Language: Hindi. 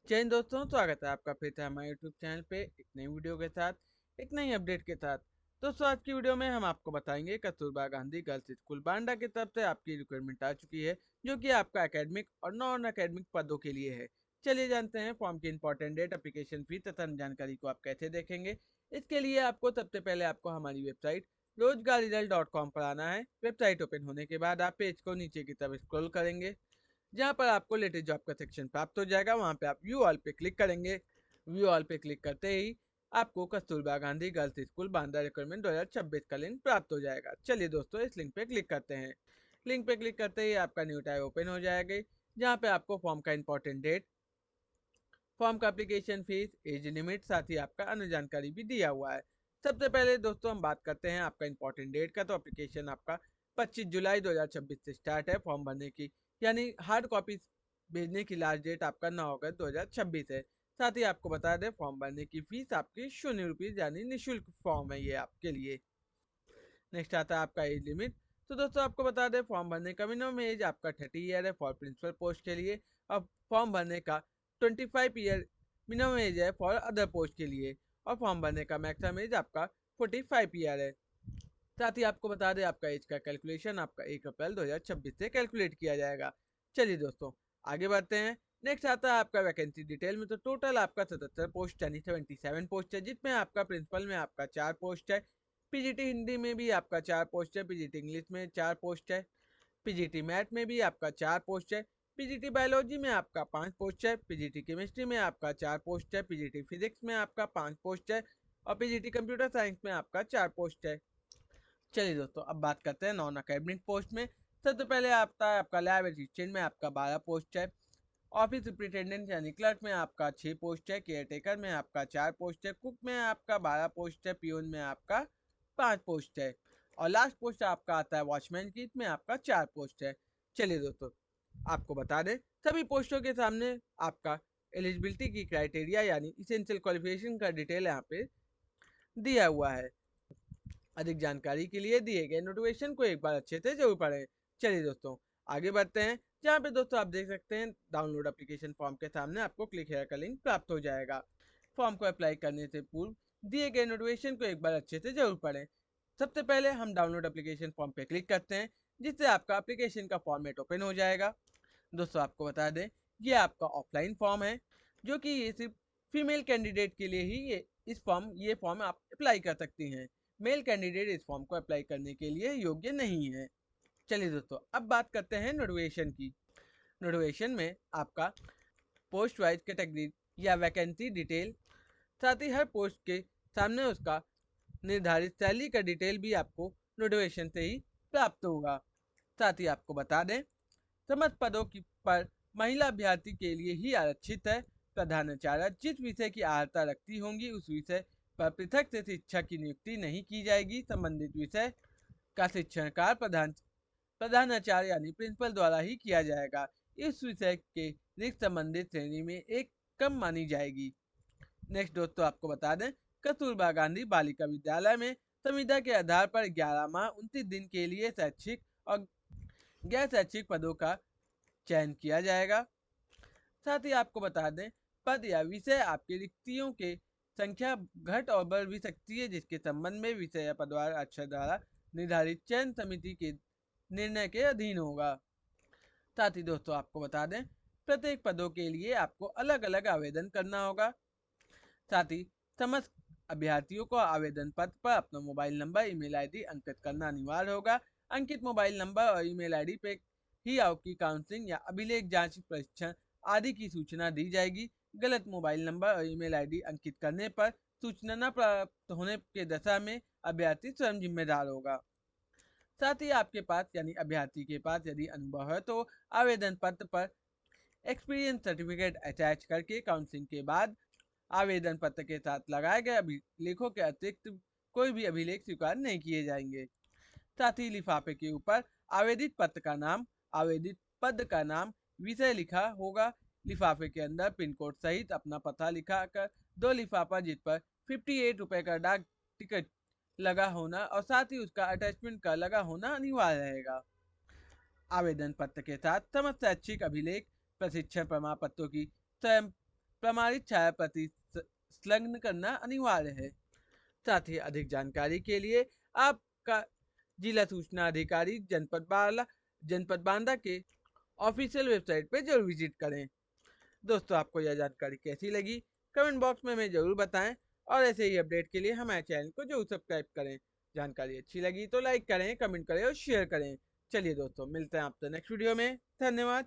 जय हिंद दोस्तों, स्वागत है आपका फिर से हमारे यूट्यूब चैनल पे एक नई वीडियो के साथ, एक नई अपडेट के साथ। दोस्तों, आज की वीडियो में हम आपको बताएंगे कस्तूरबा गांधी गर्ल्स स्कूल बांडा की तरफ से आपकी रिक्वायरमेंट आ चुकी है, जो कि आपका एकेडमिक और नॉन एकेडमिक पदों के लिए है। चलिए जानते हैं फॉर्म की इंपॉर्टेंट डेट, एप्लीकेशन फीस तथा अन्य जानकारी को आप कैसे देखेंगे। इसके लिए आपको सबसे पहले आपको हमारी वेबसाइट रोजगार पर आना है। वेबसाइट ओपन होने के बाद आप पेज को नीचे की तरफ स्क्रॉल करेंगे, जहाँ पर आपको लेटेस्ट जॉब का सेक्शन प्राप्त हो जाएगा। वहाँ पे आप व्यू ऑल पे क्लिक करेंगे। व्यू ऑल पे क्लिक करते ही आपको Kasturba Gandhi girls school Banda requirement 2026 का लिंक प्राप्त हो जाएगा। चलिए दोस्तों, इस लिंक पे क्लिक करते हैं। लिंक पे क्लिक करते ही आपका न्यू टैब ओपन हो जाएगा, जहाँ पे आपको फॉर्म का इंपॉर्टेंट डेट, फॉर्म का एप्लीकेशन फीस, एज लिमिट, साथ ही आपका अन्य जानकारी भी दिया हुआ है। सबसे पहले दोस्तों हम बात करते हैं आपका इंपॉर्टेंट डेट का। तो एप्लीकेशन आपका 25 जुलाई 2026 से स्टार्ट है फॉर्म भरने की, यानी हार्ड कॉपी भेजने की लास्ट डेट आपका 9 अगस्त 2026 है। साथ ही आपको बता दें, फॉर्म भरने की फीस आपकी ₹0 यानी निःशुल्क फॉर्म है ये आपके लिए। नेक्स्ट आता है आपका एज लिमिट। तो दोस्तों आपको बता दें, फॉर्म भरने का मिनिमम एज आपका 30 ईयर है फॉर प्रिंसिपल पोस्ट के लिए, और फॉर्म भरने का 25 ईयर मिनिमम एज है फॉर अदर पोस्ट के लिए, और फॉर्म भरने का मैक्सिमम एज आपका 45 ईयर है। साथ ही आपको बता दें, आपका एज का कैलकुलेशन आपका 1 अप्रैल 2026 से कैलकुलेट किया जाएगा। चलिए दोस्तों, आगे बढ़ते हैं। नेक्स्ट आता है आपका वैकेंसी डिटेल में। तो टोटल आपका 77 पोस्ट यानी 77 पोस्ट है, जिसमें आपका प्रिंसिपल में आपका 4 पोस्ट है, पीजीटी हिंदी में भी आपका 4 पोस्ट है, पीजीटी इंग्लिश में 4 पोस्ट है, पीजीटी मैथ में भी आपका 4 पोस्ट है, पीजीटी बायोलॉजी में आपका 5 पोस्ट है, पीजीटी केमिस्ट्री में आपका 4 पोस्ट है, पीजीटी फिजिक्स में आपका 5 पोस्ट है, और पीजीटी कंप्यूटर साइंस में आपका 4 पोस्ट है। चलिए दोस्तों, अब बात करते हैं नॉन अकेडमिक पोस्ट में। सबसे पहले आता है आपका लैब असिस्टेंट में आपका 12 पोस्ट है, ऑफिस सुप्रिटेंडेंट यानी क्लर्क में आपका 6 पोस्ट है, केयर टेकर में आपका 4 पोस्ट है, कुक में आपका 12 पोस्ट है, पियून में आपका 5 पोस्ट है, और लास्ट पोस्ट आपका आता है वॉचमैन की, इसमें आपका 4 पोस्ट है। चलिए दोस्तों, आपको बता दें, सभी पोस्टों के सामने आपका एलिजिबिलिटी की क्राइटेरिया यानी इसेंशियल क्वालिफिकेशन का डिटेल यहाँ पे दिया हुआ है। अधिक जानकारी के लिए दिए गए नोटिफिकेशन को एक बार अच्छे से जरूर पढ़ें। चलिए दोस्तों, आगे बढ़ते हैं, जहाँ पे दोस्तों आप देख सकते हैं डाउनलोड एप्लीकेशन फॉर्म के सामने आपको क्लिक हेयर का लिंक प्राप्त हो जाएगा। फॉर्म को अप्लाई करने से पूर्व दिए गए नोटिफिकेशन को एक बार अच्छे से जरूर पढ़ें। सबसे पहले हम डाउनलोड एप्लीकेशन फॉर्म पे क्लिक करते हैं, जिससे आपका एप्लीकेशन का फॉर्मेट ओपन हो जाएगा। दोस्तों आपको बता दें, ये आपका ऑफलाइन फॉर्म है, जो कि ये सिर्फ फीमेल कैंडिडेट के लिए ही ये फॉर्म आप अप्लाई कर सकती हैं। मेल कैंडिडेट इस फॉर्म को अप्लाई करने के लिए योग्य नहीं है। चलिए दोस्तों, अब बात करते हैं नोटिफिकेशन की। नोटिफिकेशन में आपका पोस्ट वाइज कैटेगरी या वैकेंसी डिटेल, साथ ही हर पोस्ट के सामने उसका निर्धारित सैलरी का डिटेल भी आपको नोटिफिकेशन से ही प्राप्त होगा। साथ ही आपको बता दें, समस्त पदों की पर महिला अभ्यर्थी के लिए ही आरक्षित है। प्रधानाचार्य जिस विषय की अर्हता रखती होंगी, उस विषय पर पृथक से शिक्षक की नियुक्ति नहीं की जाएगी। संबंधित विषय का शिक्षण कार्य प्रधानाचार्य यानी प्रिंसिपल द्वारा ही किया जाएगा। इस विषय के रिक्त संबंधित श्रेणी में एक कम मानी जाएगी। नेक्स्ट दोस्तों आपको बता दें, कस्तूरबा गांधी बालिका विद्यालय में संविदा के आधार पर 11 माह 29 दिन के लिए शैक्षिक और गैर शैक्षिक पदों का चयन किया जाएगा। साथ ही आपको बता दें, पद या विषय आपकी रिक्तियों के संख्या घट और बढ़ भी सकती है, जिसके संबंध में विषय या पदवार अक्षर द्वारा निर्धारित चयन समिति के निर्णय के अधीन होगा। साथ ही दोस्तों आपको बता दें, प्रत्येक पदों के लिए आपको अलग अलग आवेदन करना होगा। साथ ही समस्त अभ्यर्थियों को आवेदन पत्र पर अपना मोबाइल नंबर, ईमेल आईडी अंकित करना अनिवार्य होगा। अंकित मोबाइल नंबर और ईमेल आईडी पे ही आपकी काउंसलिंग या अभिलेख जांच प्रशिक्षण आदि की सूचना दी जाएगी। गलत मोबाइल नंबर और ईमेल आईडी अंकित करने पर सूचना न प्राप्त होने के दशा में अभ्यर्थी स्वयं जिम्मेदार होगा। साथ ही आपके पास यानी अभ्यर्थी के पास यदि अनुभव है, तो आवेदन पत्र पर एक्सपीरियंस सर्टिफिकेट अटैच करके काउंसलिंग के बाद आवेदन पत्र के साथ लगाए गए अभिलेखों के अतिरिक्त कोई भी अभिलेख स्वीकार नहीं किए जाएंगे। साथ ही लिफाफे के ऊपर आवेदित पत्र का नाम, आवेदित पद का नाम, विषय लिखा होगा। लिफाफे के अंदर पिन कोड सहित अपना पता लिखा कर 2 लिफाफा, जिस पर 58 रुपए का डाक टिकट लगा होना और साथ ही उसका अटैचमेंट का लगा होना अनिवार्य रहेगा। आवेदन पत्र के साथ समस्त शैक्षिक अभिलेख, प्रशिक्षण प्रमाण पत्रों की स्वयं प्रमाणित छाया प्रति संलग्न करना अनिवार्य है। साथ ही अधिक जानकारी के लिए आपका जिला सूचना अधिकारी जनपद बांदा के ऑफिशियल वेबसाइट पे जरूर विजिट करें। दोस्तों, आपको यह जानकारी कैसी लगी कमेंट बॉक्स में हमें जरूर बताएं और ऐसे ही अपडेट के लिए हमारे चैनल को जरूर सब्सक्राइब करें। जानकारी अच्छी लगी तो लाइक करें, कमेंट करें और शेयर करें। चलिए दोस्तों, मिलते हैं आपसे नेक्स्ट वीडियो में। धन्यवाद।